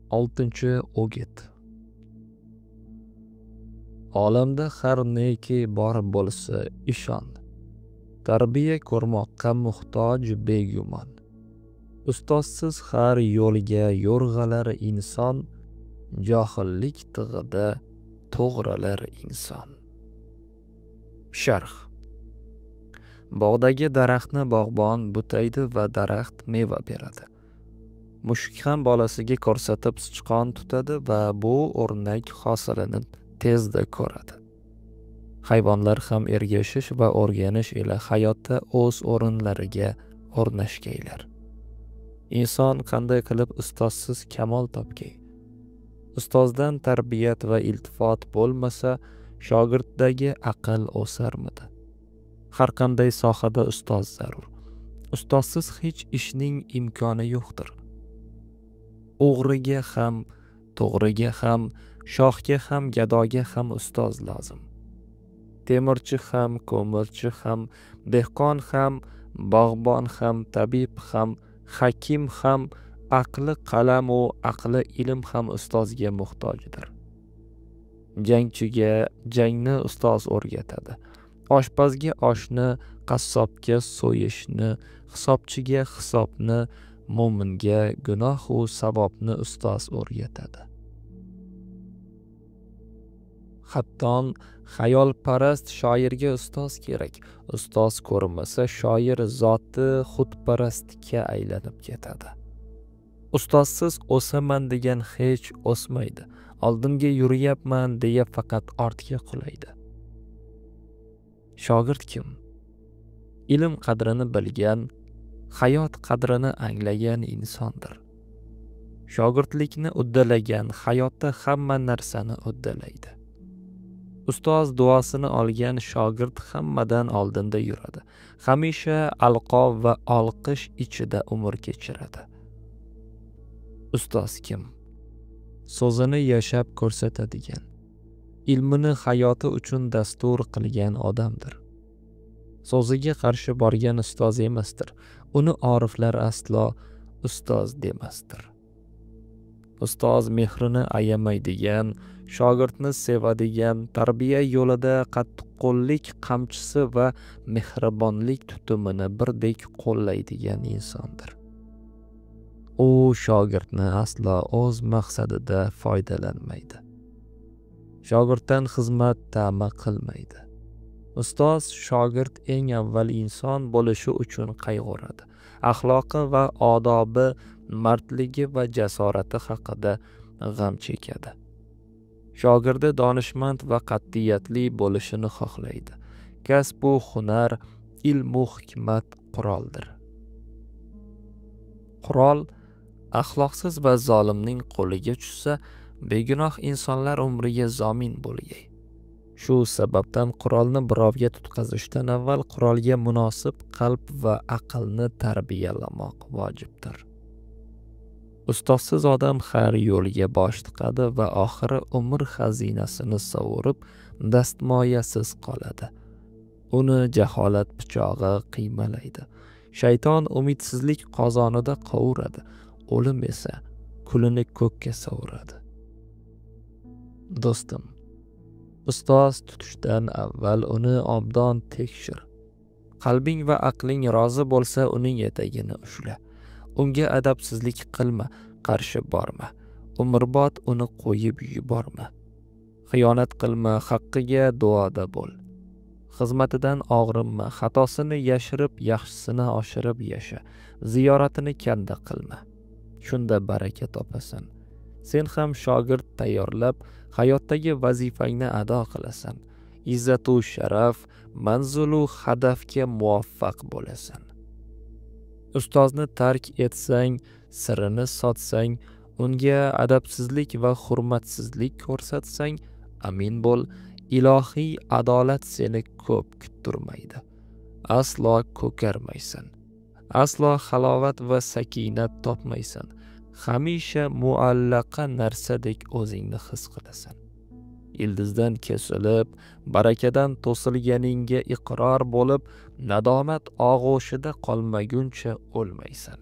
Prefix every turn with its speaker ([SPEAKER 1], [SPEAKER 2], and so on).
[SPEAKER 1] Oltinchi o'git. Olamda har neki bor bo'lsa ishon. Tarbiya ko'rmoqqa muhtoj begumon. Ustozsiz har yo'lga yo'rg'alar inson, johillik tig'ida to'g'ralar inson. Sharh. Bog'dagi daraxtni bog'bon butaydi va daraxt meva beradi. Mushuk ham bolasiga ko'rsatib sichqon tutadi va bu o'rnak hosilini tezda ko'radi. Hayvonlar ham ergashish va o'rganish ila hayotda o'z o'rinlariga o'rnashgaylar. Inson qanday qilib ustozsiz kamol topgay? Ustozdan tarbiyat va iltifot bo'lmasa, shogirddagi aql o'sarmidi? Har qanday sohada ustoz zarur. Ustozsiz hech ishning imkoni yo'qdir. O'g'riga ham, to'g'riga ham, shohga ham, gadoga ham ustoz lozim. Temirchi ham, ko'mirchi ham, dehqon ham, bog'bon ham, tabib ham, hakim ham, aqli qalam u aqli ilm ham ustozga muhtojdir. Jangchiga jangni ustoz o'rgatadi. Oshpazga oshni, qassobga so'yishni, hisobchiga hisobni, mo'minga gunoh u savobni ustoz o'rgatadi. Hatton xayolparast shoirga ustoz kerak. Ustoz ko'rmasa shoir zoti xudparastga aylanib ketadi. Ustozsiz o'saman degan hech o'smaydi. Oldinga yuriyapman deya faqat ortga qulaydi. Shogird kim? Ilm qadrini bilgan, hayot qadrini anglagan insondir. Shogirdlikni uddalagan hayotda hamma narsani uddalaydi. Ustoz duosini olgan shogird hammadan oldinda yuradi. Hamisha alqov va olqish ichida umr kechiradi. Ustoz kim? So'zini yashab ko'rsatadigan, ilmini hayoti uchun dastur qilgan odamdir. So'ziga qarshi borgan ustoz emasdir. Uni oriflar aslo ustoz demasdir. Ustoz mehrini ayamaydigan, shogirdni sevadigan, tarbiya yo'lida qattiqqo'llik qamchisi va mehribonlik tutumini birdek qo'llaydigan insondir. U shogirdni aslo o'z maqsadida foydalanmaydi. Shogirddan xizmat ta'ma qilmaydi. Ustoz shogird eng avval inson bo'lishi uchun qayg'uradi. Axloqi va odobi, mardligi va jasorati haqida g'am chekadi. Shogirdi donishmand va qat'iyatli bo'lishini xohlaydi. Kasb-u hunar, ilm-u hikmat quroldir. Qurol axloqsiz va zolimning qo'liga tushsa, begunoh insonlar umriga zomin bo'lgay. Shu sababdan qurolni birovga tutqazishdan avval qurolga munosib qalb va aqlni tarbiyalamoq vojibdir. Ustozsiz odam har yo'lga bosh tiqadi va oxiri umr xazinasini sovurib, dastmoyasiz qoladi. Uni jaholat pichog'i qiymalaydi. Shayton umidsizlik qozonida qovuradi. O'lim esa kulini ko'kka sovuradi. Do'stim, ustoz tutishdan avval uni obdon tekshir. Qalbing va aqling rozi bo'lsa, uning etagini ushla. Unga adabsizlik qilma, qarshi borma. Umrbod uni qo'yib yuborma. Xiyonat qilma, haqqiga duoda bo'l. Xizmatidan og'rinma, xatosini yashirib, yaxshisini oshirib yasha. Ziyoratini kanda qilma. Shunda baraka topasan. Sen ham shogird tayyorlab, hayotdagi vazifangni ado qilasan. Izzatu sharaf, manzulu hadafga muvaffaq bo'lasan. Ustozni tark etsang, sirini sotsang, unga adabsizlik va hurmatsizlik ko'rsatsang, amin bo'l, ilohiy adolat seni ko'p kuttirmaydi. Aslo ko'karmaysan. Aslo halovat va sakinat topmaysan. Hamisha muallaqa narsadek o'zingni his qilasan. Ildizdan kesilib, barakadan to'silganingga iqror bo'lib, nadomat og'ushida qolmaguncha o'lmaysan.